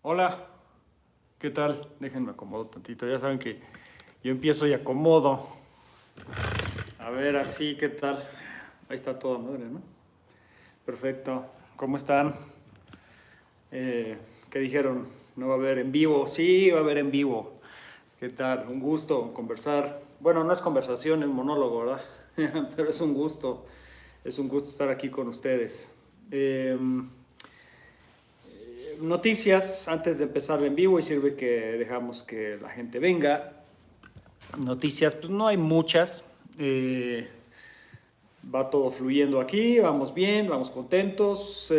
Hola, ¿qué tal? Déjenme acomodo tantito. Ya saben que yo empiezo y acomodo. A ver, así, ¿qué tal? Ahí está toda madre, ¿no? Perfecto. ¿Cómo están? ¿Qué dijeron? ¿No va a haber en vivo? Sí, va a haber en vivo. ¿Qué tal? Un gusto conversar. Bueno, no es conversación, es monólogo, ¿verdad? Pero es un gusto. Es un gusto estar aquí con ustedes. Eh, Noticias antes de empezar en vivo y sirve que dejamos que la gente venga. Noticias, pues no hay muchas. Va todo fluyendo aquí, vamos bien, vamos contentos.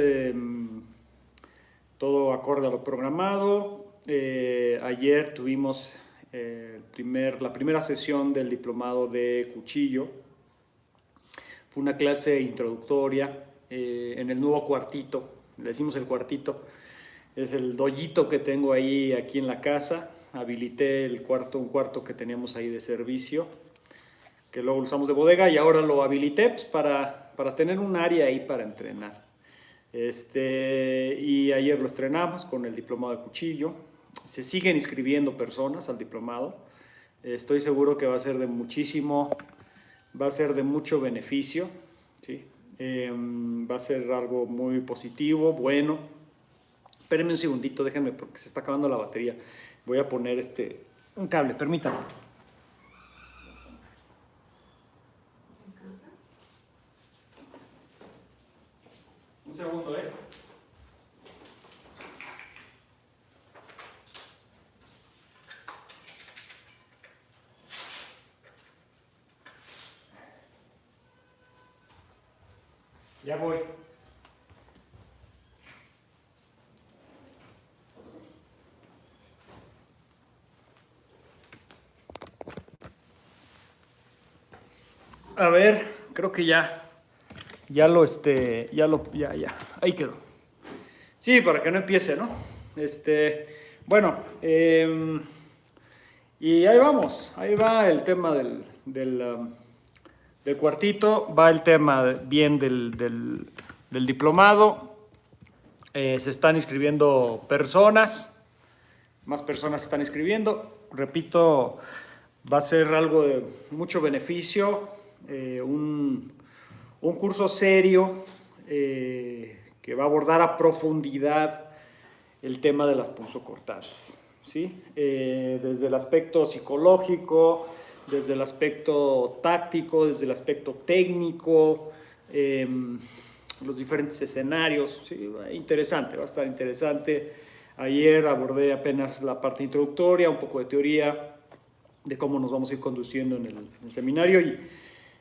Todo acorde a lo programado. Ayer tuvimos la primera sesión del diplomado de cuchillo. Fue una clase introductoria en el nuevo cuartito. Le decimos el cuartito. Es el doyito que tengo ahí aquí en la casa. Habilité un cuarto que teníamos ahí de servicio, que luego lo usamos de bodega y ahora lo habilité pues, para tener un área ahí para entrenar. Y ayer lo estrenamos con el diplomado de cuchillo. Se siguen inscribiendo personas al diplomado. Estoy seguro que va a ser de mucho beneficio, ¿sí? Va a ser algo muy positivo, bueno. Espérenme un segundito, déjenme porque se está acabando la batería. Voy a poner un cable, permítanme. Un segundo, ¿eh? Ya voy. A ver, creo que ya, ahí quedó. Sí, para que no empiece, ¿no? Bueno, y ahí va el tema del cuartito, va el tema bien del diplomado. Se están inscribiendo personas, más personas se están inscribiendo. Repito, va a ser algo de mucho beneficio, un curso serio que va a abordar a profundidad el tema de las punzocortantes, ¿sí? Desde el aspecto psicológico, desde el aspecto táctico, desde el aspecto técnico, los diferentes escenarios, ¿sí? Interesante, va a estar interesante. Ayer abordé apenas la parte introductoria, un poco de teoría de cómo nos vamos a ir conduciendo en el seminario y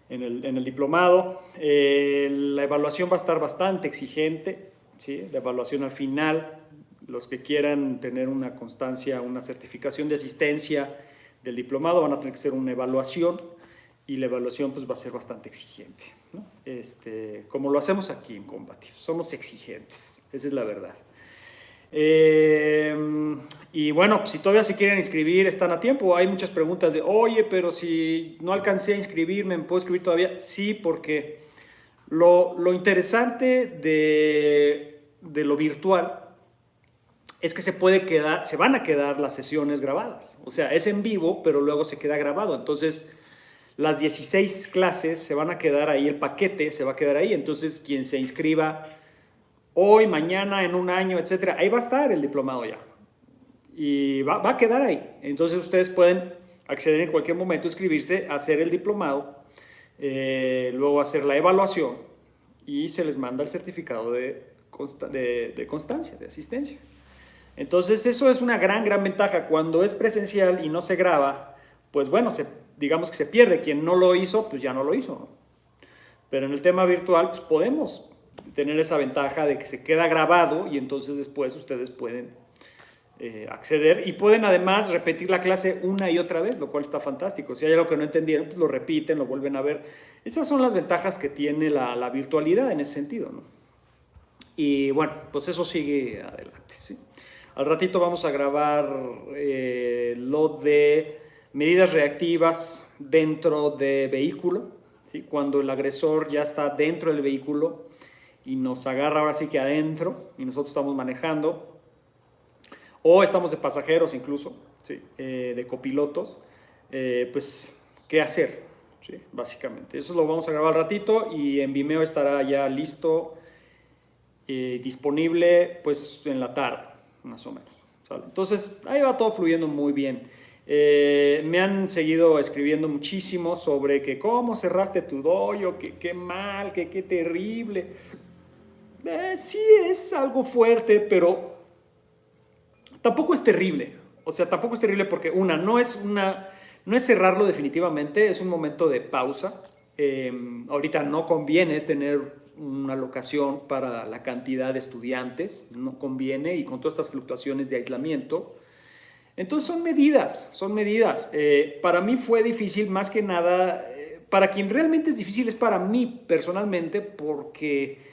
en el diplomado. La evaluación va a estar bastante exigente, ¿sí? La evaluación al final, los que quieran tener una constancia, una certificación de asistencia del diplomado van a tener que hacer una evaluación y la evaluación pues va a ser bastante exigente, ¿no? Como lo hacemos aquí en Combativ, somos exigentes, esa es la verdad. Y bueno, si todavía se quieren inscribir, están a tiempo. Hay muchas preguntas de, oye, pero si no alcancé a inscribirme, ¿me puedo inscribir todavía? Sí, porque lo interesante de lo virtual es que se van a quedar las sesiones grabadas. O sea, es en vivo, pero luego se queda grabado. Entonces, las 16 clases se van a quedar ahí, el paquete se va a quedar ahí. Entonces, quien se inscriba hoy, mañana, en un año, etcétera, ahí va a estar el diplomado ya. Y va a quedar ahí. Entonces, ustedes pueden acceder en cualquier momento, inscribirse, hacer el diplomado, luego hacer la evaluación y se les manda el certificado de constancia, de asistencia. Entonces, eso es una gran ventaja. Cuando es presencial y no se graba, pues bueno, digamos que se pierde. Quien no lo hizo, pues ya no lo hizo, ¿no? Pero en el tema virtual, pues podemos tener esa ventaja de que se queda grabado y entonces después ustedes pueden acceder y pueden además repetir la clase una y otra vez, lo cual está fantástico. Si hay algo que no entendieron, pues lo repiten, lo vuelven a ver. Esas son las ventajas que tiene la virtualidad en ese sentido, ¿no? Y bueno, pues eso sigue adelante, ¿sí? Al ratito vamos a grabar lo de medidas reactivas dentro de vehículo, ¿sí? Cuando el agresor ya está dentro del vehículo y nos agarra ahora sí que adentro y nosotros estamos manejando. o estamos de pasajeros incluso, ¿sí? De copilotos, pues, ¿qué hacer? ¿Sí? Básicamente. Eso lo vamos a grabar al ratito y en Vimeo estará ya listo, disponible, pues, en la tarde, más o menos. ¿Sale? Entonces, ahí va todo fluyendo muy bien. Me han seguido escribiendo muchísimo sobre que cómo cerraste tu dojo, que qué mal, que qué terrible. Sí es algo fuerte, pero tampoco es terrible. O sea, tampoco es terrible porque no es cerrarlo definitivamente, es un momento de pausa. Ahorita no conviene tener una locación para la cantidad de estudiantes, no conviene, y con todas estas fluctuaciones de aislamiento. Entonces son medidas, son medidas. Para mí fue difícil, más que nada, para quien realmente es difícil es para mí personalmente, porque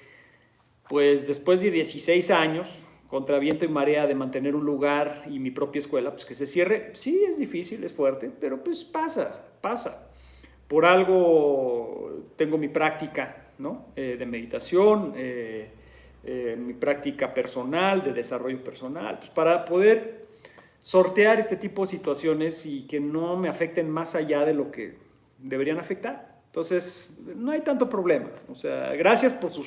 pues después de 16 años, contra viento y marea, de mantener un lugar y mi propia escuela, pues que se cierre, sí es difícil, es fuerte, pero pues pasa. Por algo tengo mi práctica, ¿no? De meditación, mi práctica personal, de desarrollo personal, pues para poder sortear este tipo de situaciones y que no me afecten más allá de lo que deberían afectar. Entonces, no hay tanto problema. O sea, gracias por sus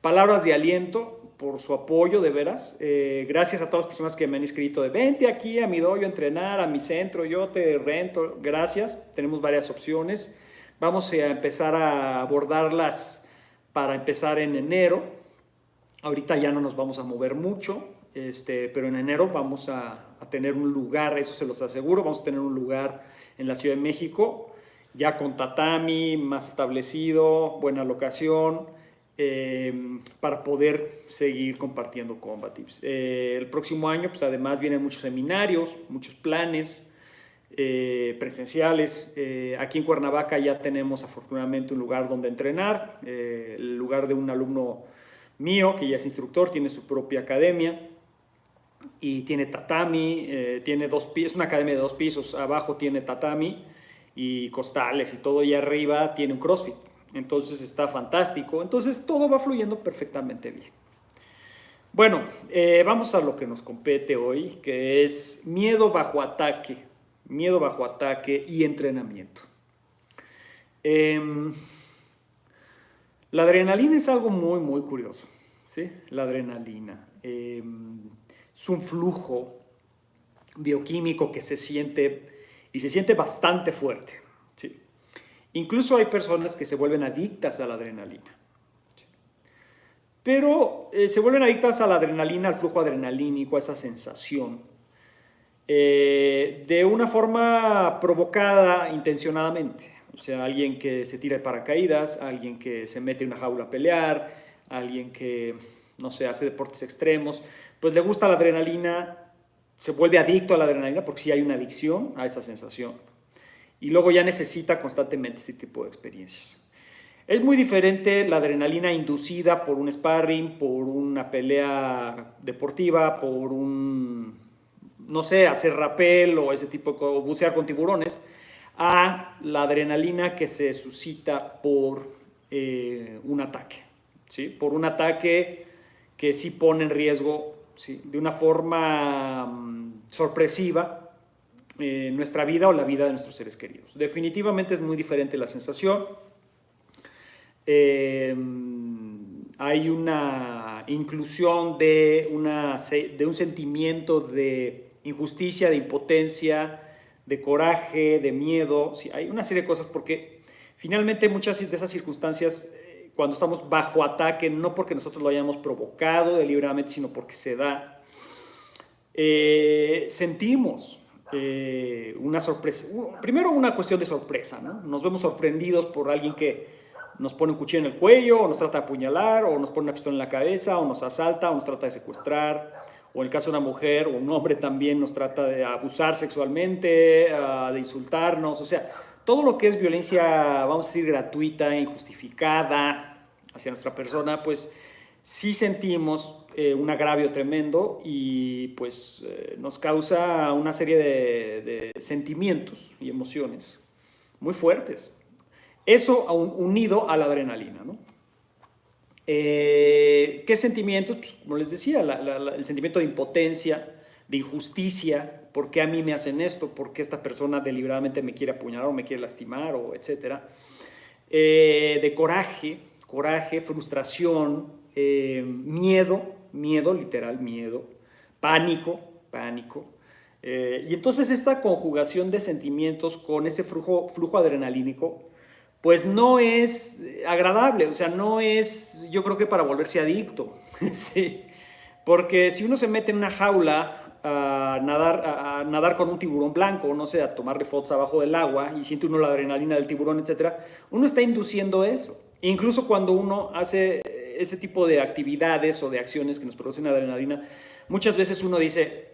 palabras de aliento, por su apoyo, de veras. Gracias a todas las personas que me han escrito de vente aquí a mi dojo a entrenar, a mi centro, yo te rento. Gracias, tenemos varias opciones. Vamos a empezar a abordarlas para empezar en enero. Ahorita ya no nos vamos a mover mucho, pero en enero vamos a tener un lugar, eso se los aseguro, vamos a tener un lugar en la Ciudad de México, ya con tatami, más establecido, buena locación, para poder seguir compartiendo Combat Tips. El próximo año, pues además vienen muchos seminarios, muchos planes presenciales. Aquí en Cuernavaca ya tenemos afortunadamente un lugar donde entrenar, el lugar de un alumno mío que ya es instructor, tiene su propia academia y tiene tatami, tiene es una academia de 2 pisos, abajo tiene tatami y costales y todo, y arriba tiene un CrossFit. Entonces está fantástico. Entonces todo va fluyendo perfectamente bien. Bueno, vamos a lo que nos compete hoy, que es miedo bajo ataque y entrenamiento. La adrenalina es algo muy, muy curioso, ¿sí? La adrenalina es un flujo bioquímico que se siente bastante fuerte, ¿sí? Incluso hay personas que se vuelven adictas a la adrenalina, ¿sí? Pero se vuelven adictas a la adrenalina, al flujo adrenalínico, a esa sensación, de una forma provocada intencionadamente. O sea, alguien que se tira de paracaídas, alguien que se mete en una jaula a pelear, alguien que, no sé, hace deportes extremos, pues le gusta la adrenalina, se vuelve adicto a la adrenalina porque sí hay una adicción a esa sensación. Y luego ya necesita constantemente este tipo de experiencias. Es muy diferente la adrenalina inducida por un sparring, por una pelea deportiva, por no sé, hacer rappel o ese tipo de bucear con tiburones, a la adrenalina que se suscita por un ataque, ¿sí? Por un ataque que sí pone en riesgo, ¿sí?, de una forma sorpresiva nuestra vida o la vida de nuestros seres queridos. Definitivamente es muy diferente la sensación. Hay una inclusión de un sentimiento de injusticia, de impotencia, de coraje, de miedo. Sí, hay una serie de cosas porque finalmente muchas de esas circunstancias, cuando estamos bajo ataque, no porque nosotros lo hayamos provocado deliberadamente, sino porque se da, sentimos una sorpresa. Primero, una cuestión de sorpresa, ¿no? Nos vemos sorprendidos por alguien que nos pone un cuchillo en el cuello, o nos trata de apuñalar, o nos pone una pistola en la cabeza, o nos asalta, o nos trata de secuestrar, o en el caso de una mujer o un hombre también nos trata de abusar sexualmente, de insultarnos. O sea, todo lo que es violencia, vamos a decir, gratuita, injustificada hacia nuestra persona, pues sí sentimos un agravio tremendo y pues nos causa una serie de sentimientos y emociones muy fuertes. Eso unido a la adrenalina, ¿no? ¿Qué sentimientos? Pues, como les decía, el sentimiento de impotencia, de injusticia. ¿Por qué a mí me hacen esto? ¿Por qué esta persona deliberadamente me quiere apuñalar o me quiere lastimar? O etcétera. De coraje, frustración, miedo, literal miedo, pánico. Y entonces esta conjugación de sentimientos con ese flujo adrenalínico, pues no es agradable, o sea, no es, yo creo que para volverse adicto, ¿sí? Porque si uno se mete en una jaula a nadar con un tiburón blanco, no sé, a tomarle fotos abajo del agua y siente uno la adrenalina del tiburón, etcétera, uno está induciendo eso. Incluso cuando uno hace ese tipo de actividades o de acciones que nos producen adrenalina, muchas veces uno dice,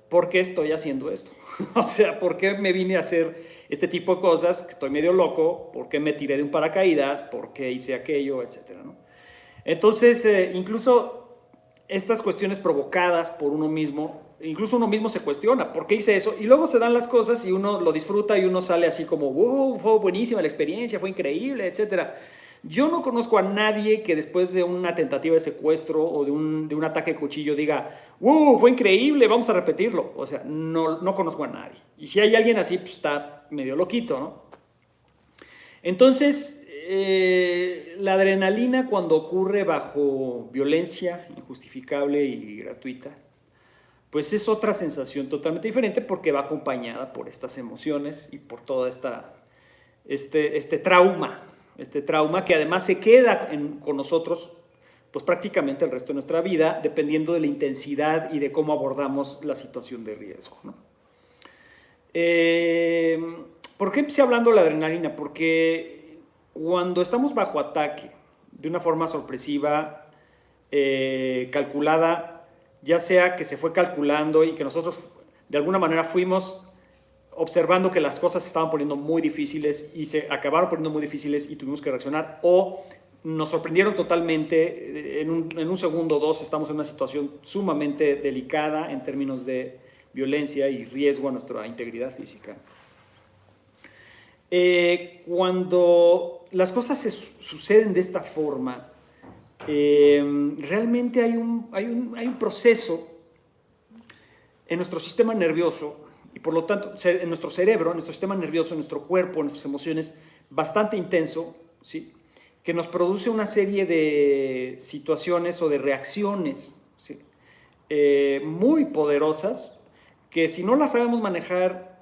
¿por qué estoy haciendo esto? O sea, ¿por qué me vine a hacer este tipo de cosas? Estoy medio loco, ¿por qué me tiré de un paracaídas? ¿Por qué hice aquello? Etcétera, ¿no? Entonces, incluso estas cuestiones provocadas por uno mismo, incluso uno mismo se cuestiona, ¿por qué hice eso? Y luego se dan las cosas y uno lo disfruta y uno sale así como, wow, fue buenísima la experiencia, fue increíble, etcétera. Yo no conozco a nadie que después de una tentativa de secuestro o de un ataque de cuchillo diga, fue increíble, vamos a repetirlo. O sea, no conozco a nadie. Y si hay alguien así, pues está medio loquito, ¿no? Entonces, la adrenalina cuando ocurre bajo violencia injustificable y gratuita, pues es otra sensación totalmente diferente porque va acompañada por estas emociones y por toda este trauma que además se queda con nosotros pues prácticamente el resto de nuestra vida, dependiendo de la intensidad y de cómo abordamos la situación de riesgo, ¿no? ¿Por qué empecé hablando de la adrenalina? Porque cuando estamos bajo ataque, de una forma sorpresiva, calculada, ya sea que se fue calculando y que nosotros de alguna manera fuimos observando que las cosas se estaban poniendo muy difíciles y se acabaron poniendo muy difíciles y tuvimos que reaccionar, o nos sorprendieron totalmente, en un segundo o dos estamos en una situación sumamente delicada en términos de violencia y riesgo a nuestra integridad física. Cuando las cosas suceden de esta forma, realmente hay un proceso en nuestro sistema nervioso y por lo tanto en nuestro cerebro, en nuestro sistema nervioso, en nuestro cuerpo, en nuestras emociones, bastante intenso, ¿sí? Que nos produce una serie de situaciones o de reacciones, ¿sí? Muy poderosas que si no las sabemos manejar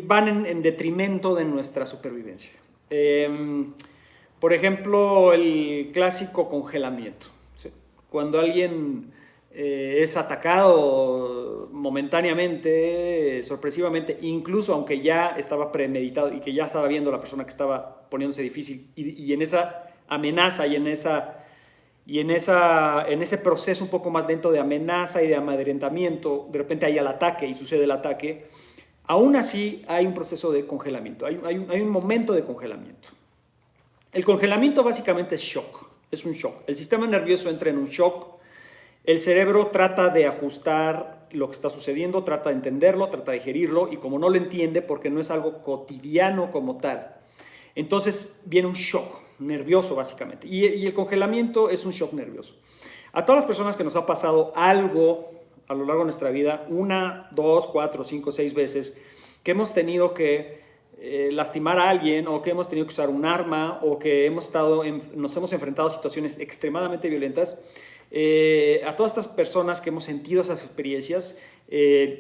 van en detrimento de nuestra supervivencia. Por ejemplo, el clásico congelamiento, ¿sí? Cuando alguien es atacado momentáneamente, sorpresivamente, incluso aunque ya estaba premeditado y que ya estaba viendo a la persona que estaba poniéndose difícil y en esa amenaza y en ese proceso un poco más lento de amenaza y de amedrentamiento, de repente hay el ataque y sucede el ataque, aún así hay un proceso de congelamiento, hay un momento de congelamiento. El congelamiento básicamente es shock, es un shock. El sistema nervioso entra en un shock. El cerebro trata de ajustar lo que está sucediendo, trata de entenderlo, trata de digerirlo y como no lo entiende porque no es algo cotidiano como tal, entonces viene un shock nervioso básicamente y el congelamiento es un shock nervioso. A todas las personas que nos ha pasado algo a lo largo de nuestra vida, 1, 2, 4, 5, 6 veces, que hemos tenido que lastimar a alguien o que hemos tenido que usar un arma o que nos hemos enfrentado a situaciones extremadamente violentas, a todas estas personas que hemos sentido esas experiencias,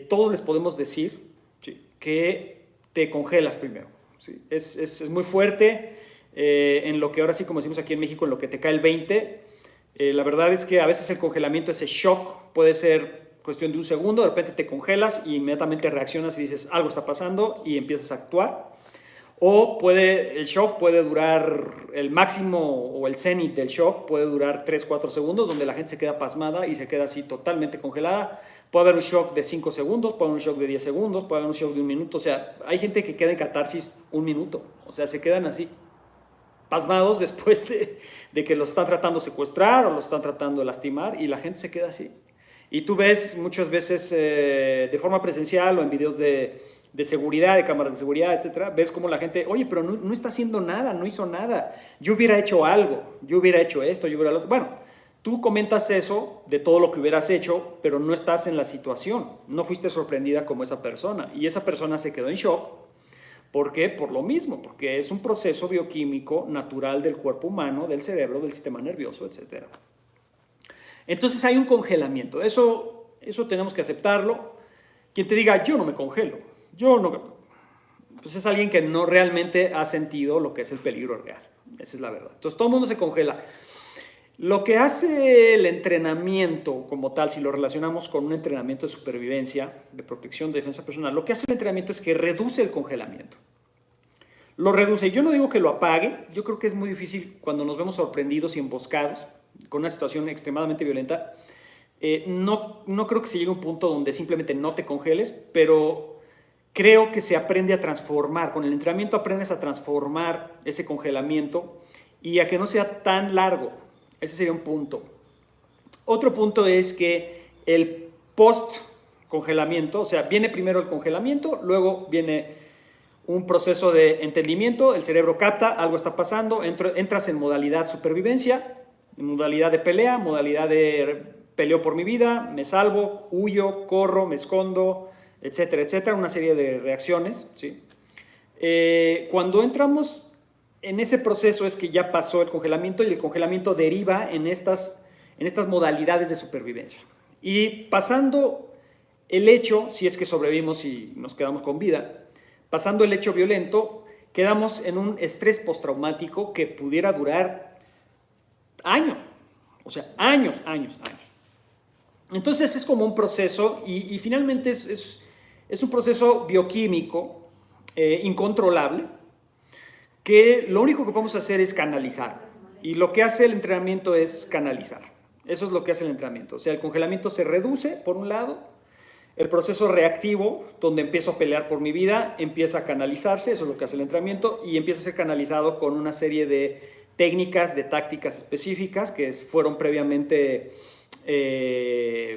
todos les podemos decir, ¿sí?, que te congelas primero, ¿sí? Es muy fuerte, en lo que ahora sí, como decimos aquí en México, en lo que te cae el 20. La verdad es que a veces el congelamiento, ese shock, puede ser cuestión de un segundo, de repente te congelas y inmediatamente reaccionas y dices algo está pasando y empiezas a actuar. O el shock puede durar, el máximo o el cenit del shock puede durar 3, 4 segundos, donde la gente se queda pasmada y se queda así totalmente congelada. Puede haber un shock de 5 segundos, puede haber un shock de 10 segundos, puede haber un shock de 1 minuto. O sea, hay gente que queda en catarsis 1 minuto. O sea, se quedan así, pasmados después de que los están tratando de secuestrar o los están tratando de lastimar y la gente se queda así. Y tú ves muchas veces de forma presencial o en videos de seguridad, de cámaras de seguridad, etcétera, ves como la gente, oye, pero no está haciendo nada, no hizo nada, yo hubiera hecho algo, yo hubiera hecho esto, yo hubiera lo otro. Bueno, Tú comentas eso de todo lo que hubieras hecho, pero no estás en la situación. No fuiste sorprendida como esa persona. Y esa persona se quedó en shock. ¿Por qué? Por lo mismo, porque es un proceso bioquímico natural del cuerpo humano, del cerebro, del sistema nervioso, etc. Entonces hay un congelamiento. Eso tenemos que aceptarlo. Quien te diga, yo no me congelo, yo no... Pues es alguien que no realmente ha sentido lo que es el peligro real. Esa es la verdad. Entonces todo el mundo se congela. Lo que hace el entrenamiento como tal, si lo relacionamos con un entrenamiento de supervivencia, de protección, de defensa personal, lo que hace el entrenamiento es que reduce el congelamiento. Lo reduce. Yo no digo que lo apague. Yo creo que es muy difícil cuando nos vemos sorprendidos y emboscados con una situación extremadamente violenta. No creo que se llegue a un punto donde simplemente no te congeles, pero creo que se aprende a transformar. Con el entrenamiento aprendes a transformar ese congelamiento y a que no sea tan largo. Ese sería un punto. Otro punto es que el post-congelamiento, o sea, viene primero el congelamiento, luego viene un proceso de entendimiento, el cerebro capta, algo está pasando, entras en modalidad supervivencia, en modalidad de pelea, modalidad de peleo por mi vida, me salvo, huyo, corro, me escondo, etcétera, etcétera, una serie de reacciones, ¿sí? Cuando entramos en ese proceso es que ya pasó el congelamiento y el congelamiento deriva en estas modalidades de supervivencia. Y pasando el hecho, si es que sobrevivimos y nos quedamos con vida, pasando el hecho violento, quedamos en un estrés postraumático que pudiera durar años, o sea, años. Entonces es como un proceso y finalmente es un proceso bioquímico incontrolable, que lo único que podemos hacer es canalizar. Y lo que hace el entrenamiento es canalizar. Eso es lo que hace el entrenamiento. O sea, el congelamiento se reduce, por un lado. El proceso reactivo, donde empiezo a pelear por mi vida, empieza a canalizarse. Eso es lo que hace el entrenamiento. Y empieza a ser canalizado con una serie de técnicas, de tácticas específicas que fueron previamente,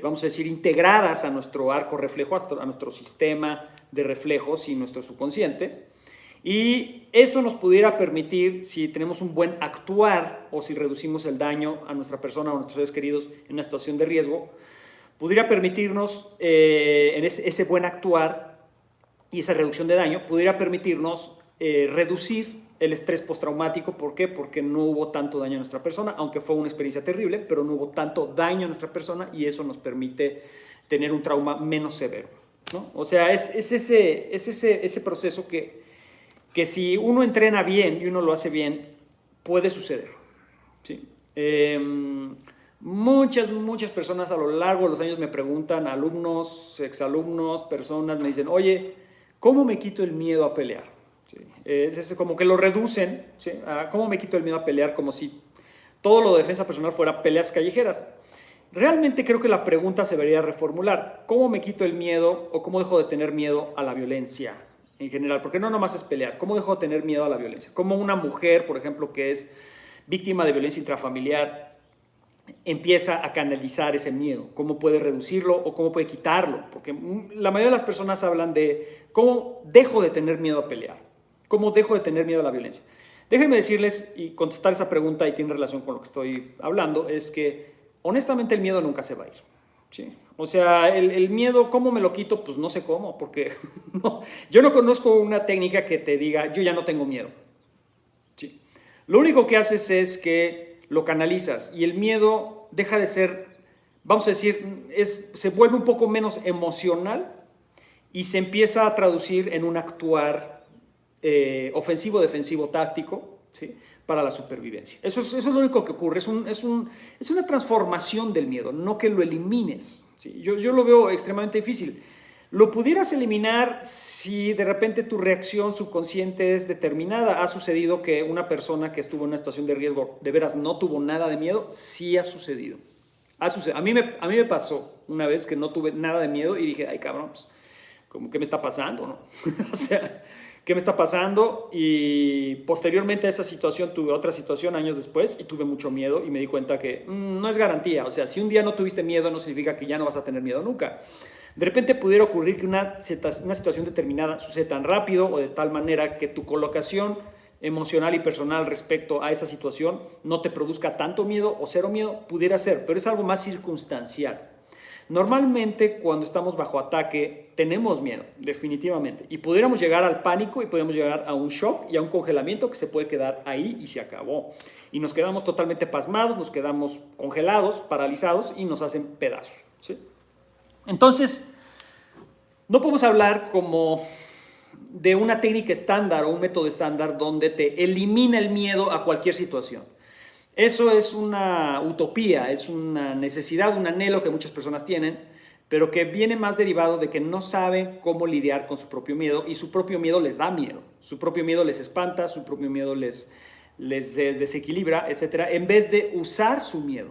vamos a decir, integradas a nuestro arco reflejo, a nuestro sistema de reflejos y nuestro subconsciente. Y eso nos pudiera permitir, si tenemos un buen actuar o si reducimos el daño a nuestra persona o a nuestros seres queridos en una situación de riesgo, pudiera permitirnos, en ese buen actuar y esa reducción de daño, pudiera permitirnos reducir el estrés postraumático. ¿Por qué? Porque no hubo tanto daño a nuestra persona, aunque fue una experiencia terrible, pero no hubo tanto daño a nuestra persona y eso nos permite tener un trauma menos severo, ¿no? O sea, es ese proceso que si uno entrena bien y uno lo hace bien, puede suceder, ¿sí? Muchas personas a lo largo de los años me preguntan, alumnos, exalumnos, personas, me dicen, oye, ¿cómo me quito el miedo a pelear? ¿Sí? Es como que lo reducen, ¿sí? ¿Cómo me quito el miedo a pelear? Como si todo lo de defensa personal fuera peleas callejeras. Realmente creo que la pregunta se debería reformular. ¿Cómo me quito el miedo o cómo dejo de tener miedo a la violencia en general? Porque no nomás es pelear. ¿Cómo dejo de tener miedo a la violencia? Como una mujer, por ejemplo, que es víctima de violencia intrafamiliar, empieza a canalizar ese miedo. ¿Cómo puede reducirlo o cómo puede quitarlo? Porque la mayoría de las personas hablan de cómo dejo de tener miedo a pelear. ¿Cómo dejo de tener miedo a la violencia? Déjenme decirles y contestar esa pregunta, y tiene relación con lo que estoy hablando, es que honestamente el miedo nunca se va a ir. ¿Sí? O sea, el miedo, ¿cómo me lo quito? Pues no sé cómo, porque yo no conozco una técnica que te diga, yo ya no tengo miedo. ¿Sí? Lo único que haces es que lo canalizas y el miedo deja de ser, vamos a decir, se vuelve un poco menos emocional y se empieza a traducir en un actuar ofensivo, defensivo, táctico, ¿sí? Para la supervivencia. Eso es lo único que ocurre. Es una transformación del miedo, no que lo elimines, ¿sí? Yo lo veo extremadamente difícil. Lo pudieras eliminar si de repente tu reacción subconsciente es determinada. Ha sucedido que una persona que estuvo en una situación de riesgo de veras no tuvo nada de miedo. Sí ha sucedido. A mí me pasó una vez que no tuve nada de miedo y dije, ay cabrón, pues, ¿qué me está pasando, no? O sea, ¿qué me está pasando? Y posteriormente a esa situación tuve otra situación años después y tuve mucho miedo y me di cuenta que no es garantía. O sea, si un día no tuviste miedo no significa que ya no vas a tener miedo nunca. De repente pudiera ocurrir que una situación determinada sucede tan rápido o de tal manera que tu colocación emocional y personal respecto a esa situación no te produzca tanto miedo o cero miedo, pudiera ser, pero es algo más circunstancial. Normalmente cuando estamos bajo ataque tenemos miedo, definitivamente, y pudiéramos llegar al pánico y podríamos llegar a un shock y a un congelamiento que se puede quedar ahí y se acabó. Y nos quedamos totalmente pasmados, nos quedamos congelados, paralizados y nos hacen pedazos, ¿sí? Entonces, no podemos hablar como de una técnica estándar o un método estándar donde te elimina el miedo a cualquier situación. Eso es una utopía, es una necesidad, un anhelo que muchas personas tienen, pero que viene más derivado de que no saben cómo lidiar con su propio miedo y su propio miedo les da miedo, su propio miedo les espanta, su propio miedo les desequilibra, etcétera, en vez de usar su miedo.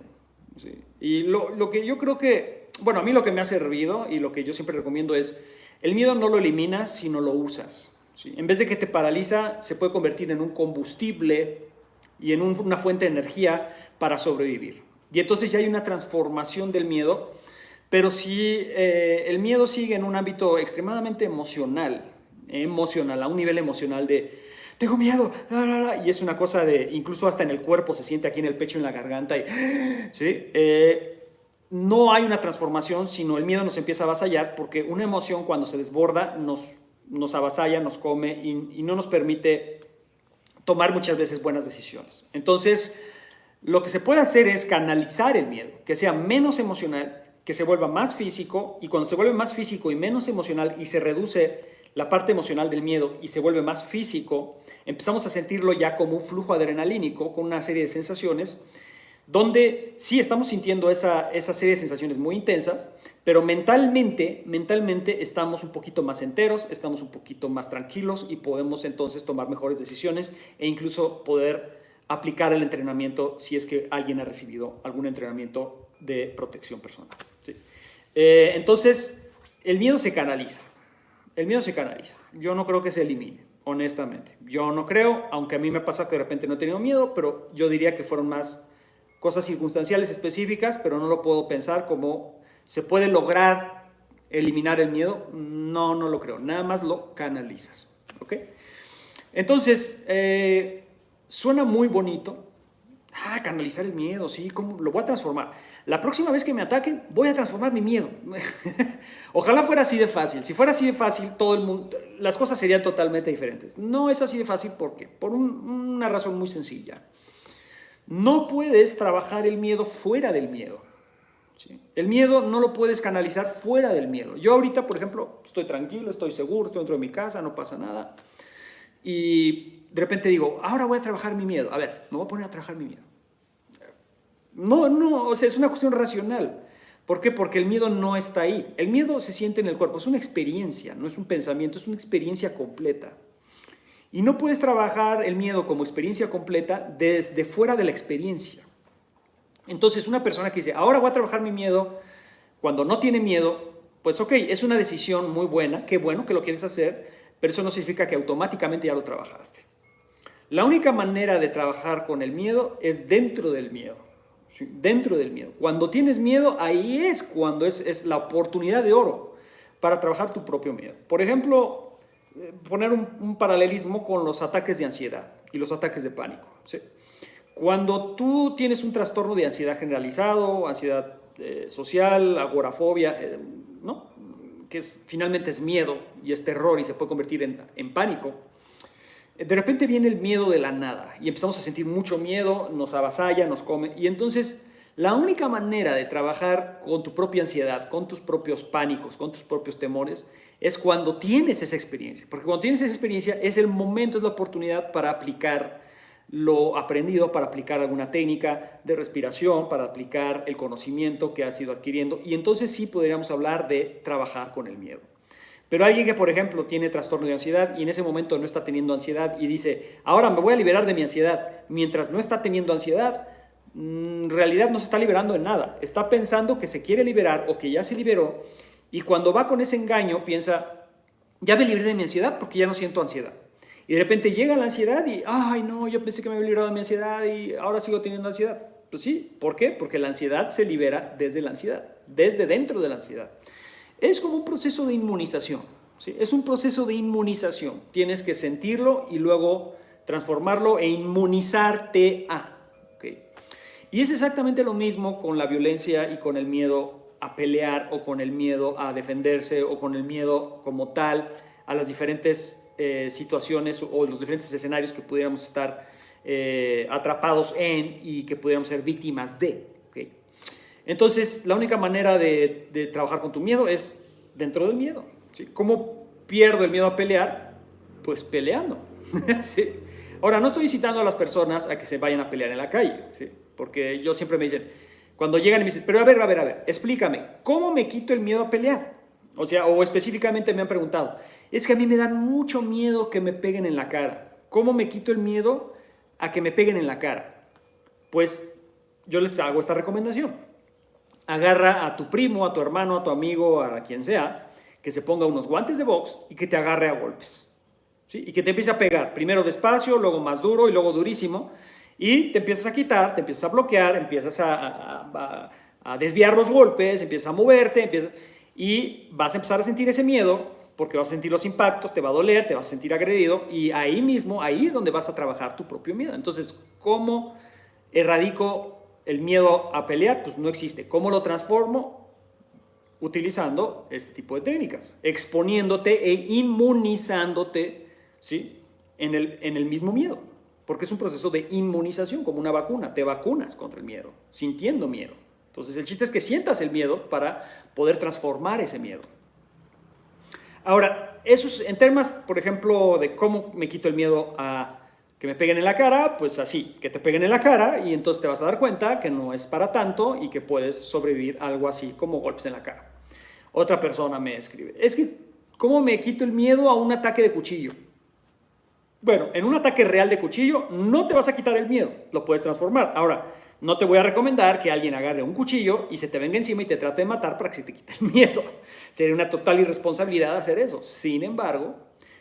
¿Sí? Y lo que yo creo que, bueno, a mí lo que me ha servido y lo que yo siempre recomiendo es, el miedo no lo eliminas, sino lo usas. ¿Sí? En vez de que te paraliza, se puede convertir en un combustible y en una fuente de energía para sobrevivir. Y entonces ya hay una transformación del miedo, pero si el miedo sigue en un ámbito extremadamente emocional, a un nivel emocional de tengo miedo, y es una cosa de, incluso hasta en el cuerpo se siente aquí en el pecho, en la garganta, y, ¿sí? No hay una transformación, sino el miedo nos empieza a avasallar, porque una emoción cuando se desborda nos avasalla, nos come y no nos permite tomar muchas veces buenas decisiones. Entonces, lo que se puede hacer es canalizar el miedo, que sea menos emocional, que se vuelva más físico, y cuando se vuelve más físico y menos emocional y se reduce la parte emocional del miedo y se vuelve más físico, empezamos a sentirlo ya como un flujo adrenalínico con una serie de sensaciones donde sí estamos sintiendo esa serie de sensaciones muy intensas, pero mentalmente estamos un poquito más enteros, estamos un poquito más tranquilos y podemos entonces tomar mejores decisiones e incluso poder aplicar el entrenamiento si es que alguien ha recibido algún entrenamiento de protección personal. ¿Sí? Entonces, el miedo se canaliza. El miedo se canaliza. Yo no creo que se elimine, honestamente. Yo no creo, aunque a mí me pasa que de repente no he tenido miedo, pero yo diría que fueron más cosas circunstanciales específicas, pero no lo puedo pensar como se puede lograr eliminar el miedo. No, no lo creo. Nada más lo canalizas. ¿Ok? Entonces, suena muy bonito. Canalizar el miedo, sí, ¿cómo lo voy a transformar? La próxima vez que me ataquen, voy a transformar mi miedo. Ojalá fuera así de fácil. Si fuera así de fácil, todo el mundo, las cosas serían totalmente diferentes. No es así de fácil, ¿por qué? Por una razón muy sencilla. No puedes trabajar el miedo fuera del miedo. ¿Sí? El miedo no lo puedes canalizar fuera del miedo. Yo ahorita, por ejemplo, estoy tranquilo, estoy seguro, estoy dentro de mi casa, no pasa nada. Y de repente digo, ahora voy a trabajar mi miedo. A ver, me voy a poner a trabajar mi miedo. No, o sea, es una cuestión racional. ¿Por qué? Porque el miedo no está ahí. El miedo se siente en el cuerpo, es una experiencia, no es un pensamiento, es una experiencia completa. Y no puedes trabajar el miedo como experiencia completa desde fuera de la experiencia. Entonces, una persona que dice, ahora voy a trabajar mi miedo, cuando no tiene miedo, pues ok, es una decisión muy buena, qué bueno que lo quieres hacer, pero eso no significa que automáticamente ya lo trabajaste. La única manera de trabajar con el miedo es dentro del miedo. ¿Sí? Dentro del miedo. Cuando tienes miedo, ahí es cuando es la oportunidad de oro para trabajar tu propio miedo. Por ejemplo, poner un paralelismo con los ataques de ansiedad y los ataques de pánico. ¿Sí? Cuando tú tienes un trastorno de ansiedad generalizado, ansiedad social, agorafobia, ¿no? Que finalmente es miedo y es terror y se puede convertir en pánico, de repente viene el miedo de la nada y empezamos a sentir mucho miedo, nos avasalla, nos come, y entonces la única manera de trabajar con tu propia ansiedad, con tus propios pánicos, con tus propios temores, es cuando tienes esa experiencia, porque cuando tienes esa experiencia es el momento, es la oportunidad para aplicar lo aprendido, para aplicar alguna técnica de respiración, para aplicar el conocimiento que has ido adquiriendo, y entonces sí podríamos hablar de trabajar con el miedo. Pero alguien que, por ejemplo, tiene trastorno de ansiedad y en ese momento no está teniendo ansiedad y dice, ahora me voy a liberar de mi ansiedad, mientras no está teniendo ansiedad, en realidad no se está liberando de nada. Está pensando que se quiere liberar o que ya se liberó, y cuando va con ese engaño piensa, ya me libré de mi ansiedad porque ya no siento ansiedad. Y de repente llega la ansiedad y, ay no, yo pensé que me había librado de mi ansiedad y ahora sigo teniendo ansiedad. Pues sí, ¿por qué? Porque la ansiedad se libera desde la ansiedad, desde dentro de la ansiedad. Es como un proceso de inmunización, ¿sí? Es un proceso de inmunización. Tienes que sentirlo y luego transformarlo e inmunizarte a. ¿Okay? Y es exactamente lo mismo con la violencia y con el miedo a pelear o con el miedo a defenderse o con el miedo como tal a las diferentes situaciones o los diferentes escenarios que pudiéramos estar atrapados en y que pudiéramos ser víctimas de. ¿Okay? Entonces, la única manera de trabajar con tu miedo es dentro del miedo. ¿Sí? ¿Cómo pierdo el miedo a pelear? Pues peleando. ¿Sí? Ahora, no estoy incitando a las personas a que se vayan a pelear en la calle, ¿sí? Porque yo siempre me dicen, cuando llegan y me dicen, pero a ver, explícame, ¿cómo me quito el miedo a pelear? O sea, o específicamente me han preguntado, es que a mí me da mucho miedo que me peguen en la cara. ¿Cómo me quito el miedo a que me peguen en la cara? Pues yo les hago esta recomendación. Agarra a tu primo, a tu hermano, a tu amigo, a quien sea, que se ponga unos guantes de box y que te agarre a golpes. ¿Sí? Y que te empiece a pegar, primero despacio, luego más duro y luego durísimo, y te empiezas a quitar, te empiezas a bloquear, empiezas a desviar los golpes, empiezas a moverte, y vas a empezar a sentir ese miedo, porque vas a sentir los impactos, te va a doler, te vas a sentir agredido, y ahí mismo, ahí es donde vas a trabajar tu propio miedo. Entonces, ¿cómo erradico el miedo a pelear? Pues no existe. ¿Cómo lo transformo? Utilizando este tipo de técnicas, exponiéndote e inmunizándote, ¿sí? en el mismo miedo, porque es un proceso de inmunización, como una vacuna, te vacunas contra el miedo, sintiendo miedo. Entonces el chiste es que sientas el miedo para poder transformar ese miedo. Ahora, eso es, en temas, por ejemplo, de cómo me quito el miedo a que me peguen en la cara, pues así, que te peguen en la cara y entonces te vas a dar cuenta que no es para tanto y que puedes sobrevivir a algo así como golpes en la cara. Otra persona me escribe, es que, ¿cómo me quito el miedo a un ataque de cuchillo? Bueno, en un ataque real de cuchillo no te vas a quitar el miedo, lo puedes transformar. Ahora, no te voy a recomendar que alguien agarre un cuchillo y se te venga encima y te trate de matar para que se te quite el miedo. Sería una total irresponsabilidad hacer eso. Sin embargo,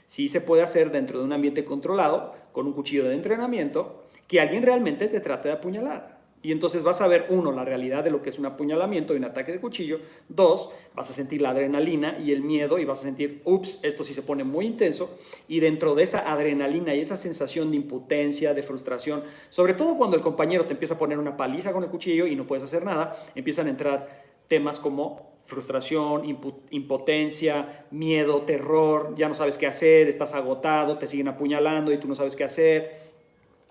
sí se puede hacer dentro de un ambiente controlado, con un cuchillo de entrenamiento, que alguien realmente te trate de apuñalar. Y entonces vas a ver, uno, la realidad de lo que es un apuñalamiento y un ataque de cuchillo. Dos, vas a sentir la adrenalina y el miedo y vas a sentir, ups, esto sí se pone muy intenso. Y dentro de esa adrenalina y esa sensación de impotencia, de frustración, sobre todo cuando el compañero te empieza a poner una paliza con el cuchillo y no puedes hacer nada, empiezan a entrar temas como frustración, impotencia, miedo, terror, ya no sabes qué hacer, estás agotado, te siguen apuñalando y tú no sabes qué hacer.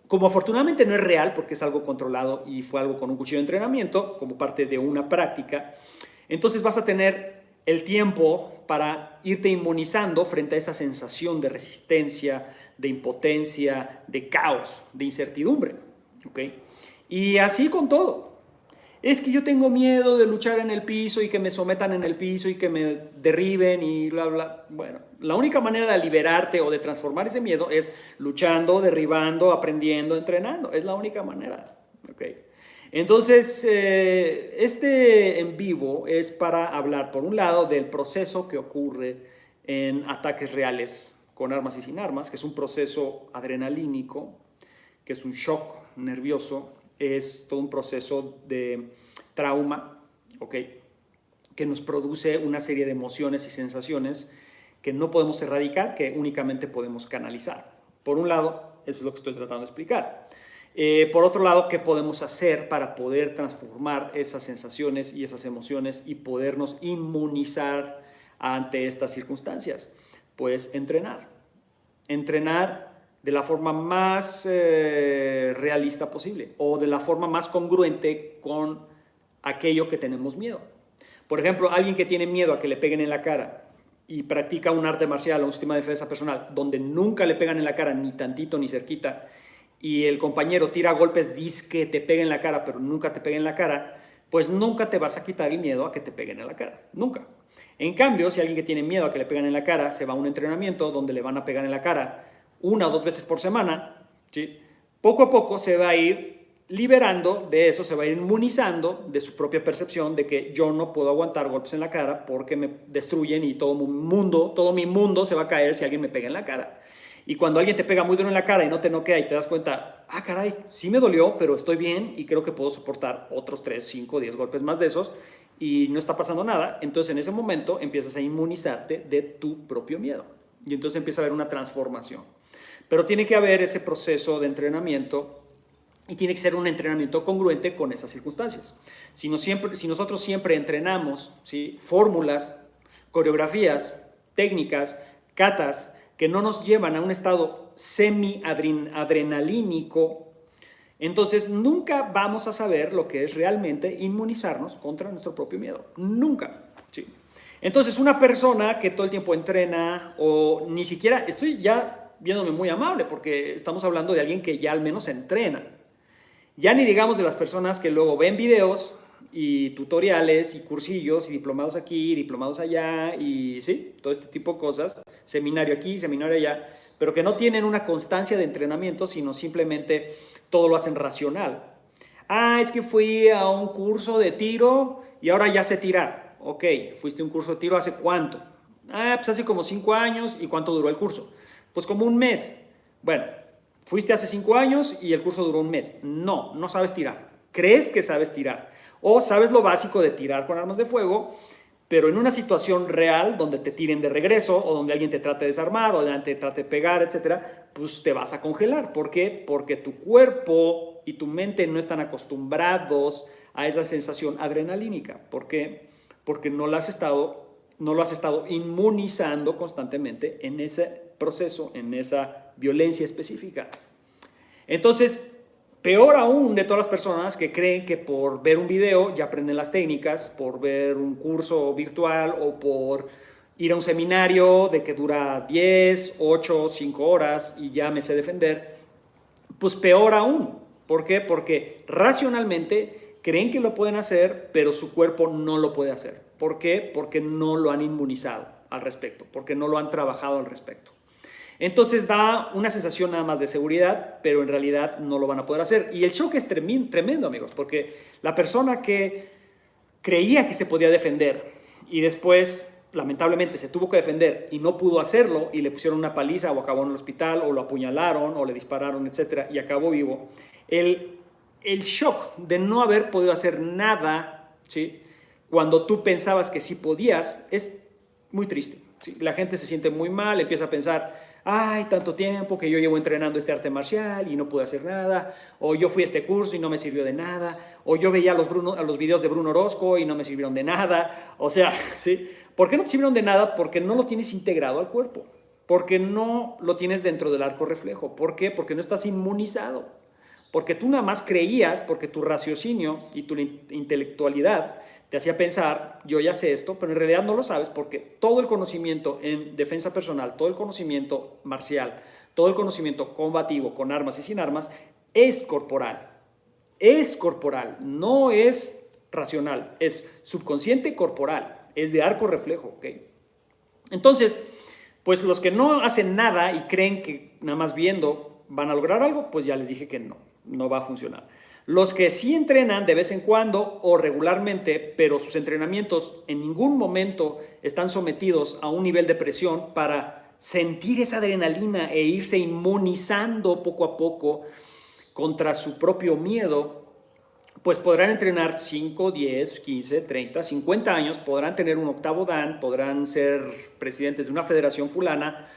Como afortunadamente no es real, porque es algo controlado y fue algo con un cuchillo de entrenamiento, como parte de una práctica, entonces vas a tener el tiempo para irte inmunizando frente a esa sensación de resistencia, de impotencia, de caos, de incertidumbre. ¿Okay? Y así con todo. Es que yo tengo miedo de luchar en el piso y que me sometan en el piso y que me derriben y bla, bla. Bueno, la única manera de liberarte o de transformar ese miedo es luchando, derribando, aprendiendo, entrenando. Es la única manera. ¿Okay? Entonces, este en vivo es para hablar, por un lado, del proceso que ocurre en ataques reales con armas y sin armas, que es un proceso adrenalínico, que es un shock nervioso, es todo un proceso de trauma, ¿ok? Que nos produce una serie de emociones y sensaciones que no podemos erradicar, que únicamente podemos canalizar. Por un lado, eso es lo que estoy tratando de explicar. Por otro lado, ¿qué podemos hacer para poder transformar esas sensaciones y esas emociones y podernos inmunizar ante estas circunstancias? Pues entrenar. Entrenar de la forma más realista posible o de la forma más congruente con aquello que tenemos miedo. Por ejemplo, alguien que tiene miedo a que le peguen en la cara y practica un arte marcial o un sistema de defensa personal donde nunca le pegan en la cara ni tantito ni cerquita y el compañero tira golpes, que te peguen en la cara pero nunca te peguen en la cara, pues nunca te vas a quitar el miedo a que te peguen en la cara, nunca. En cambio, si alguien que tiene miedo a que le peguen en la cara se va a un entrenamiento donde le van a pegar en la cara 1 o 2 veces por semana, ¿sí? Poco a poco se va a ir liberando de eso, se va a ir inmunizando de su propia percepción de que yo no puedo aguantar golpes en la cara porque me destruyen y todo mi mundo se va a caer si alguien me pega en la cara. Y cuando alguien te pega muy duro en la cara y no te noquea y te das cuenta, ah, caray, sí me dolió, pero estoy bien y creo que puedo soportar otros 3, 5, 10 golpes más de esos y no está pasando nada, entonces en ese momento empiezas a inmunizarte de tu propio miedo y entonces empieza a haber una transformación. Pero tiene que haber ese proceso de entrenamiento y tiene que ser un entrenamiento congruente con esas circunstancias. Si nosotros siempre entrenamos, ¿sí?, fórmulas, coreografías, técnicas, catas, que no nos llevan a un estado semi-adrenalínico, entonces nunca vamos a saber lo que es realmente inmunizarnos contra nuestro propio miedo. Nunca. ¿Sí? Entonces una persona que todo el tiempo entrena o ni siquiera, estoy ya viéndome muy amable porque estamos hablando de alguien que ya al menos entrena. Ya ni digamos de las personas que luego ven videos y tutoriales y cursillos y diplomados aquí, diplomados allá y sí, todo este tipo de cosas, seminario aquí, seminario allá, pero que no tienen una constancia de entrenamiento, sino simplemente todo lo hacen racional. Ah, es que fui a un curso de tiro y ahora ya sé tirar. Ok, fuiste a un curso de tiro, ¿hace cuánto? Ah, pues hace como 5 años. ¿Y cuánto duró el curso? Pues como un mes. Bueno, fuiste hace 5 años y el curso duró un mes. No, no sabes tirar. Crees que sabes tirar. O sabes lo básico de tirar con armas de fuego, pero en una situación real donde te tiren de regreso o donde alguien te trate de desarmar o alguien te trate de pegar, etcétera, pues te vas a congelar. ¿Por qué? Porque tu cuerpo y tu mente no están acostumbrados a esa sensación adrenalínica. ¿Por qué? Porque no lo has estado inmunizando constantemente en ese proceso, en esa violencia específica. Entonces, peor aún de todas las personas que creen que por ver un video ya aprenden las técnicas, por ver un curso virtual o por ir a un seminario de que dura 10, 8, 5 horas y ya me sé defender, pues peor aún. ¿Por qué? Porque racionalmente creen que lo pueden hacer, pero su cuerpo no lo puede hacer. ¿Por qué? Porque no lo han inmunizado al respecto, porque no lo han trabajado al respecto. Entonces da una sensación nada más de seguridad, pero en realidad no lo van a poder hacer. Y el shock es tremendo, amigos, porque la persona que creía que se podía defender y después, lamentablemente, se tuvo que defender y no pudo hacerlo y le pusieron una paliza o acabó en el hospital o lo apuñalaron o le dispararon, etcétera, y acabó vivo. El shock de no haber podido hacer nada, ¿sí?, cuando tú pensabas que sí podías, es muy triste. ¿Sí? La gente se siente muy mal, empieza a pensar, ay, tanto tiempo que yo llevo entrenando este arte marcial y no pude hacer nada, o yo fui a este curso y no me sirvió de nada, o yo veía los videos de Bruno Orozco y no me sirvieron de nada. O sea, ¿sí? ¿Por qué no te sirvieron de nada? Porque no lo tienes integrado al cuerpo, porque no lo tienes dentro del arco reflejo. ¿Por qué? Porque no estás inmunizado, porque tú nada más creías, porque tu raciocinio y tu intelectualidad te hacía pensar, yo ya sé esto, pero en realidad no lo sabes porque todo el conocimiento en defensa personal, todo el conocimiento marcial, todo el conocimiento combativo con armas y sin armas es corporal. Es corporal, no es racional, es subconsciente corporal, es de arco reflejo, ¿ok? Entonces, pues los que no hacen nada y creen que nada más viendo van a lograr algo, pues ya les dije que no va a funcionar. Los que sí entrenan de vez en cuando o regularmente, pero sus entrenamientos en ningún momento están sometidos a un nivel de presión para sentir esa adrenalina e irse inmunizando poco a poco contra su propio miedo, pues podrán entrenar 5, 10, 15, 30, 50 años, podrán tener un octavo dan, podrán ser presidentes de una federación fulana,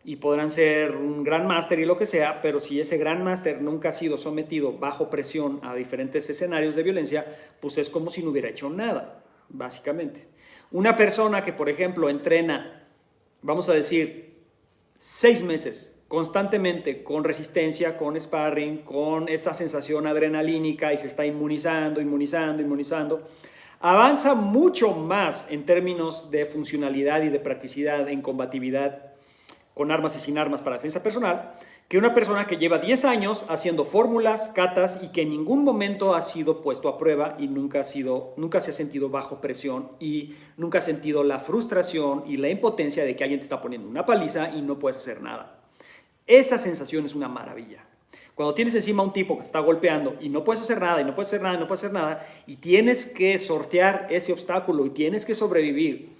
y podrán ser un gran máster y lo que sea, pero si ese gran máster nunca ha sido sometido bajo presión a diferentes escenarios de violencia, pues es como si no hubiera hecho nada, básicamente. Una persona que, por ejemplo, entrena, vamos a decir, 6 meses constantemente con resistencia, con sparring, con esta sensación adrenalínica y se está inmunizando, avanza mucho más en términos de funcionalidad y de practicidad en combatividad con armas y sin armas para defensa personal, que una persona que lleva 10 años haciendo fórmulas, catas y que en ningún momento ha sido puesto a prueba y nunca se ha sentido bajo presión y nunca ha sentido la frustración y la impotencia de que alguien te está poniendo una paliza y no puedes hacer nada. Esa sensación es una maravilla. Cuando tienes encima a un tipo que te está golpeando y no puedes hacer nada, y no puedes hacer nada, y no puedes hacer nada, y tienes que sortear ese obstáculo y tienes que sobrevivir,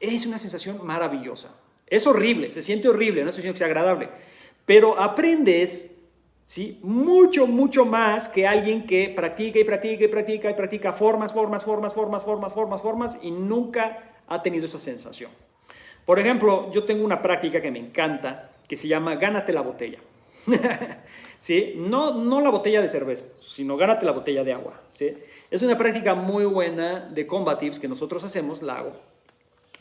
es una sensación maravillosa. Es horrible, se siente horrible, no es una sensación que sea agradable, pero aprendes, ¿sí?, mucho, mucho más que alguien que practica y practica y practica y practica formas y nunca ha tenido esa sensación. Por ejemplo, yo tengo una práctica que me encanta, que se llama Gánate la botella. ¿Sí? No la botella de cerveza, sino gánate la botella de agua. ¿Sí? Es una práctica muy buena de combatives que nosotros hacemos, la hago.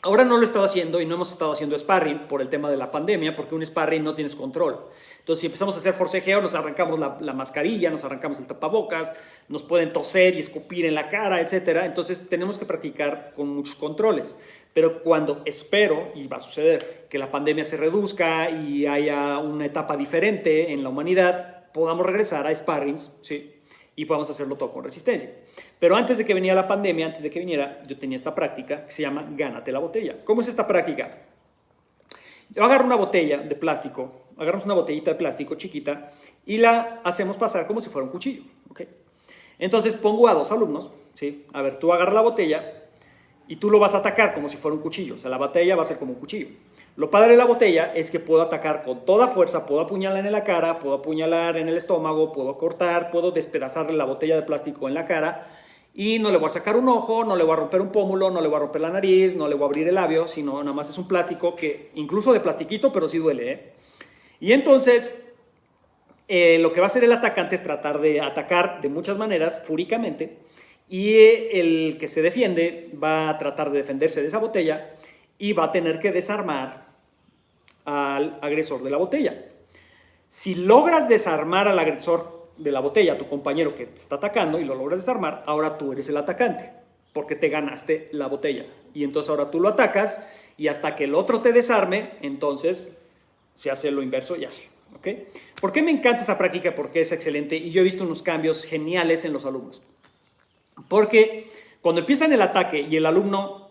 Ahora no lo he estado haciendo y no hemos estado haciendo sparring por el tema de la pandemia, porque un sparring no tienes control. Entonces, si empezamos a hacer forcejeo, nos arrancamos la mascarilla, nos arrancamos el tapabocas, nos pueden toser y escupir en la cara, etc. Entonces, tenemos que practicar con muchos controles. Pero cuando espero, y va a suceder, que la pandemia se reduzca y haya una etapa diferente en la humanidad, podamos regresar a sparrings, ¿sí? Y podamos hacerlo todo con resistencia. Pero antes de que viniera la pandemia, antes de que viniera, yo tenía esta práctica que se llama Gánate la botella. ¿Cómo es esta práctica? Yo agarro una botella de plástico, agarramos una botellita de plástico chiquita y la hacemos pasar como si fuera un cuchillo. ¿Okay? Entonces pongo a 2 alumnos, ¿sí? A ver, tú agarras la botella y tú lo vas a atacar como si fuera un cuchillo. O sea, la botella va a ser como un cuchillo. Lo padre de la botella es que puedo atacar con toda fuerza, puedo apuñalar en la cara, puedo apuñalar en el estómago, puedo cortar, puedo despedazarle la botella de plástico en la cara y no le voy a sacar un ojo, no le voy a romper un pómulo, no le voy a romper la nariz, no le voy a abrir el labio, sino nada más es un plástico que incluso de plastiquito, pero sí duele, ¿eh? Y entonces lo que va a hacer el atacante es tratar de atacar de muchas maneras, fúricamente, y el que se defiende va a tratar de defenderse de esa botella y va a tener que desarmar al agresor de la botella. Si logras desarmar al agresor de la botella, a tu compañero que te está atacando, y lo logras desarmar, ahora tú eres el atacante, porque te ganaste la botella. Y entonces ahora tú lo atacas, y hasta que el otro te desarme, entonces se hace lo inverso y así. ¿Okay? ¿Por qué me encanta esta práctica? Porque es excelente, y yo he visto unos cambios geniales en los alumnos. Porque cuando empiezan el ataque y el alumno...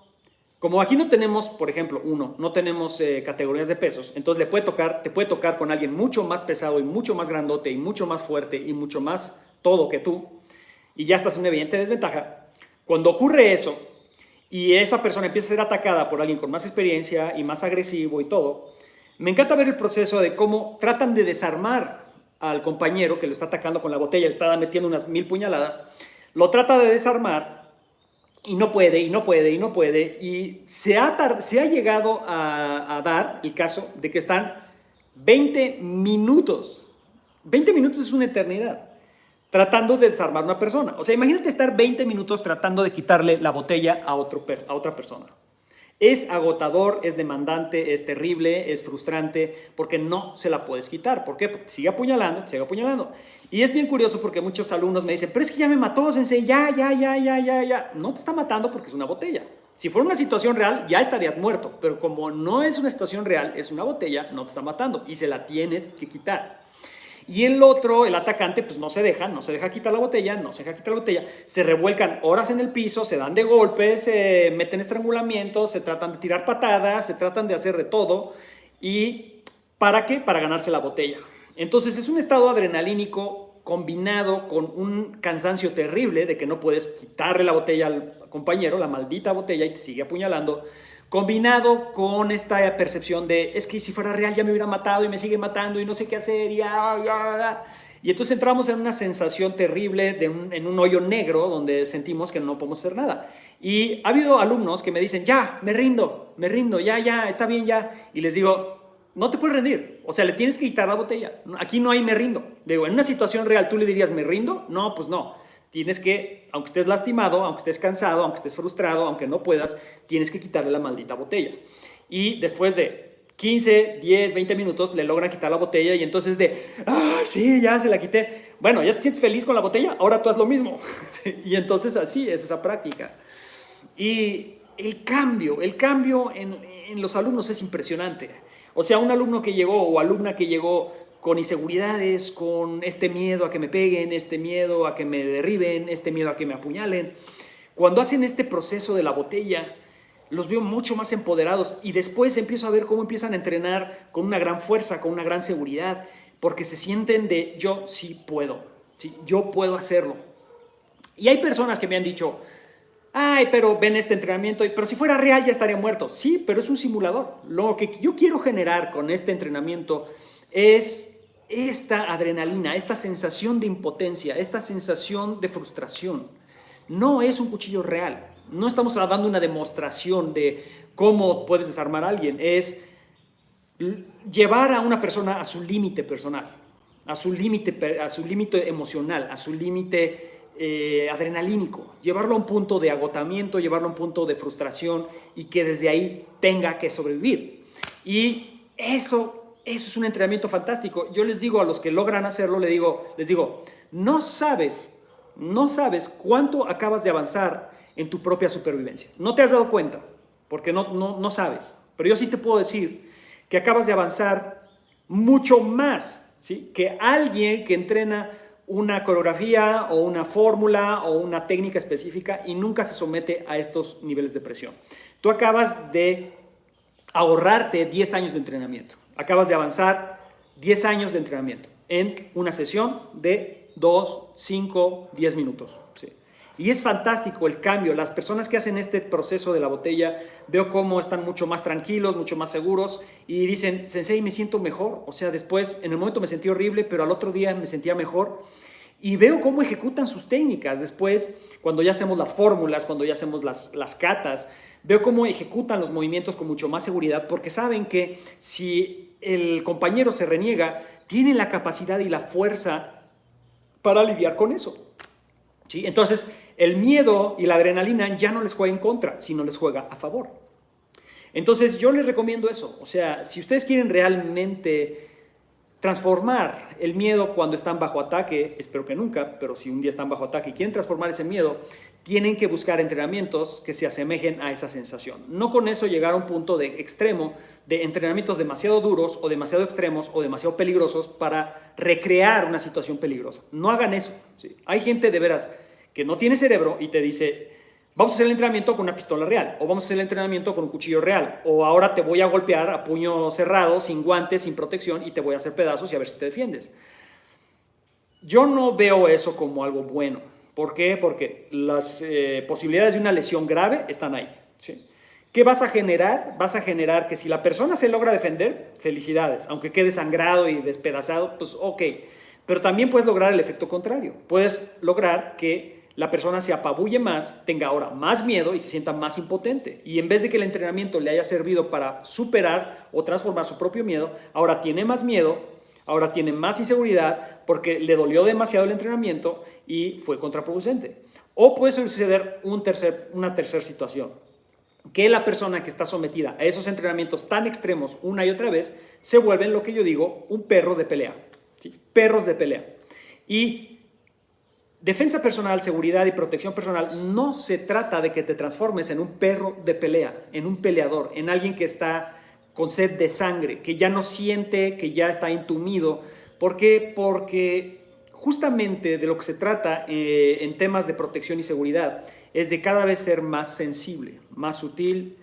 Como aquí no tenemos, por ejemplo, no tenemos categorías de pesos, entonces te puede tocar con alguien mucho más pesado y mucho más grandote y mucho más fuerte y mucho más todo que tú, y ya estás en una evidente desventaja. Cuando ocurre eso y esa persona empieza a ser atacada por alguien con más experiencia y más agresivo y todo, me encanta ver el proceso de cómo tratan de desarmar al compañero que lo está atacando con la botella, le está metiendo unas 1000 puñaladas, lo trata de desarmar. Y no puede, y se ha llegado a dar el caso de que están 20 minutos. 20 minutos es una eternidad tratando de desarmar a una persona. O sea, imagínate estar 20 minutos tratando de quitarle la botella a otra persona. Es agotador, es demandante, es terrible, es frustrante, porque no se la puedes quitar. ¿Por qué? Porque te sigue apuñalando, te sigue apuñalando. Y es bien curioso porque muchos alumnos me dicen, pero es que ya me mató, sensei, ya. No te está matando porque es una botella. Si fuera una situación real, ya estarías muerto. Pero como no es una situación real, es una botella, no te está matando. Y se la tienes que quitar. Y el otro, el atacante, pues no se deja quitar la botella, se revuelcan horas en el piso, se dan de golpes, se meten estrangulamientos, se tratan de tirar patadas, se tratan de hacer de todo. ¿Y para qué? Para ganarse la botella. Entonces es un estado adrenalínico combinado con un cansancio terrible de que no puedes quitarle la botella al compañero, la maldita botella, y te sigue apuñalando. Combinado con esta percepción de, es que si fuera real ya me hubiera matado y me sigue matando y no sé qué hacer. Y entonces entramos en una sensación terrible, en un hoyo negro donde sentimos que no podemos hacer nada. Y ha habido alumnos que me dicen, ya, me rindo, ya, está bien, ya. Y les digo, no te puedes rendir. O sea, le tienes que quitar la botella. Aquí no hay me rindo. Digo, en una situación real, ¿tú le dirías me rindo? No, pues no. Tienes que, aunque estés lastimado, aunque estés cansado, aunque estés frustrado, aunque no puedas, tienes que quitarle la maldita botella. Y después de 15, 10, 20 minutos le logran quitar la botella y entonces sí, ya se la quité. Bueno, ¿ya te sientes feliz con la botella? Ahora tú haz lo mismo. Y entonces así es esa práctica. Y el cambio en los alumnos es impresionante. O sea, un alumno que llegó o alumna que llegó con inseguridades, con este miedo a que me peguen, este miedo a que me derriben, este miedo a que me apuñalen. Cuando hacen este proceso de la botella, los veo mucho más empoderados y después empiezo a ver cómo empiezan a entrenar con una gran fuerza, con una gran seguridad, porque se sienten de yo sí puedo, ¿sí? Yo puedo hacerlo. Y hay personas que me han dicho, ay, pero ven este entrenamiento, pero si fuera real ya estaría muerto. Sí, pero es un simulador. Lo que yo quiero generar con este entrenamiento es esta adrenalina, esta sensación de impotencia, esta sensación de frustración. No es un cuchillo real. No estamos dando una demostración de cómo puedes desarmar a alguien. Es Llevar a una persona a su límite personal, a su límite emocional, a su límite adrenalínico, llevarlo a un punto de agotamiento, llevarlo a un punto de frustración y que desde ahí tenga que sobrevivir. Y eso es un entrenamiento fantástico. Yo les digo a los que logran hacerlo, les digo, no sabes cuánto acabas de avanzar en tu propia supervivencia. No te has dado cuenta, porque no sabes. Pero yo sí te puedo decir que acabas de avanzar mucho más, ¿sí?, que alguien que entrena una coreografía o una fórmula o una técnica específica y nunca se somete a estos niveles de presión. Tú acabas de ahorrarte 10 años de entrenamiento. Acabas de avanzar 10 años de entrenamiento en una sesión de 2, 5, 10 minutos. ¿Sí? Y es fantástico el cambio. Las personas que hacen este proceso de la botella, veo cómo están mucho más tranquilos, mucho más seguros y dicen, Sensei, me siento mejor. O sea, después, en el momento me sentí horrible, pero al otro día me sentía mejor. Y veo cómo ejecutan sus técnicas. Después, cuando ya hacemos las fórmulas, cuando ya hacemos las catas, veo cómo ejecutan los movimientos con mucho más seguridad porque saben que si el compañero se reniega, tienen la capacidad y la fuerza para lidiar con eso. ¿Sí? Entonces, el miedo y la adrenalina ya no les juega en contra, sino les juega a favor. Entonces, yo les recomiendo eso. O sea, si ustedes quieren realmente transformar el miedo cuando están bajo ataque, espero que nunca, pero si un día están bajo ataque y quieren transformar ese miedo, tienen que buscar entrenamientos que se asemejen a esa sensación. No con eso llegar a un punto de extremo de entrenamientos demasiado duros o demasiado extremos o demasiado peligrosos para recrear una situación peligrosa. No hagan eso. ¿Sí? Hay gente de veras que no tiene cerebro y te dice, vamos a hacer el entrenamiento con una pistola real, o vamos a hacer el entrenamiento con un cuchillo real, o ahora te voy a golpear a puño cerrado, sin guantes, sin protección, y te voy a hacer pedazos y a ver si te defiendes. Yo no veo eso como algo bueno. ¿Por qué? Porque las posibilidades de una lesión grave están ahí. ¿Sí? ¿Qué vas a generar? Vas a generar que si la persona se logra defender, felicidades, aunque quede sangrado y despedazado, pues ok. Pero también puedes lograr el efecto contrario. Puedes lograr que la persona se apabulle más, tenga ahora más miedo y se sienta más impotente. Y en vez de que el entrenamiento le haya servido para superar o transformar su propio miedo, ahora tiene más miedo, ahora tiene más inseguridad porque le dolió demasiado el entrenamiento y fue contraproducente. O puede suceder una tercera situación, que la persona que está sometida a esos entrenamientos tan extremos una y otra vez se vuelven lo que yo digo un perro de pelea. ¿Sí? Perros de pelea. Y defensa personal, seguridad y protección personal no se trata de que te transformes en un perro de pelea, en un peleador, en alguien que está con sed de sangre, que ya no siente, que ya está entumido. ¿Por qué? Porque justamente de lo que se trata en temas de protección y seguridad es de cada vez ser más sensible, más sutil,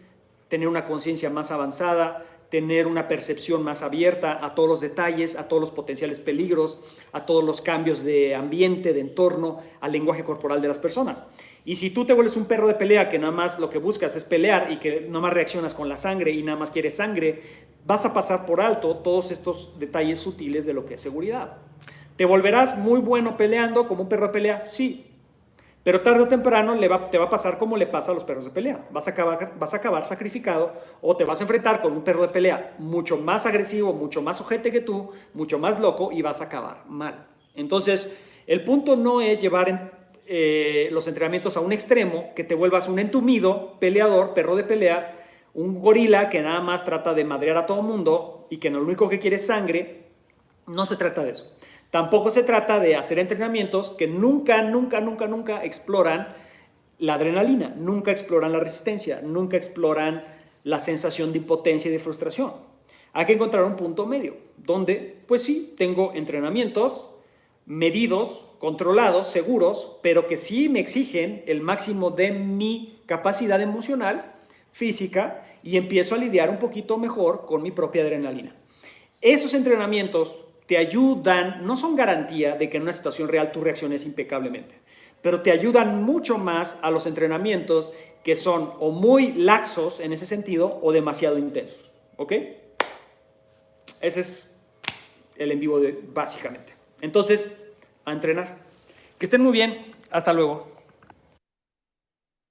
tener una conciencia más avanzada, tener una percepción más abierta a todos los detalles, a todos los potenciales peligros, a todos los cambios de ambiente, de entorno, al lenguaje corporal de las personas. Y si tú te vuelves un perro de pelea que nada más lo que buscas es pelear y que nada más reaccionas con la sangre y nada más quieres sangre, vas a pasar por alto todos estos detalles sutiles de lo que es seguridad. ¿Te volverás muy bueno peleando como un perro de pelea? Sí. Pero tarde o temprano te va a pasar como le pasa a los perros de pelea. Vas a acabar sacrificado o te vas a enfrentar con un perro de pelea mucho más agresivo, mucho más ojete que tú, mucho más loco y vas a acabar mal. Entonces, el punto no es llevar los entrenamientos a un extremo, que te vuelvas un entumido, peleador, perro de pelea, un gorila que nada más trata de madrear a todo mundo y que lo único que quiere es sangre. No se trata de eso. Tampoco se trata de hacer entrenamientos que nunca exploran la adrenalina, nunca exploran la resistencia, nunca exploran la sensación de impotencia y de frustración. Hay que encontrar un punto medio, donde, pues sí, tengo entrenamientos medidos, controlados, seguros, pero que sí me exigen el máximo de mi capacidad emocional, física, y empiezo a lidiar un poquito mejor con mi propia adrenalina. Esos entrenamientos te ayudan, no son garantía de que en una situación real tú reacciones impecablemente, pero te ayudan mucho más a los entrenamientos que son o muy laxos en ese sentido o demasiado intensos. ¿Ok? Ese es el en vivo básicamente. Entonces, a entrenar. Que estén muy bien. Hasta luego.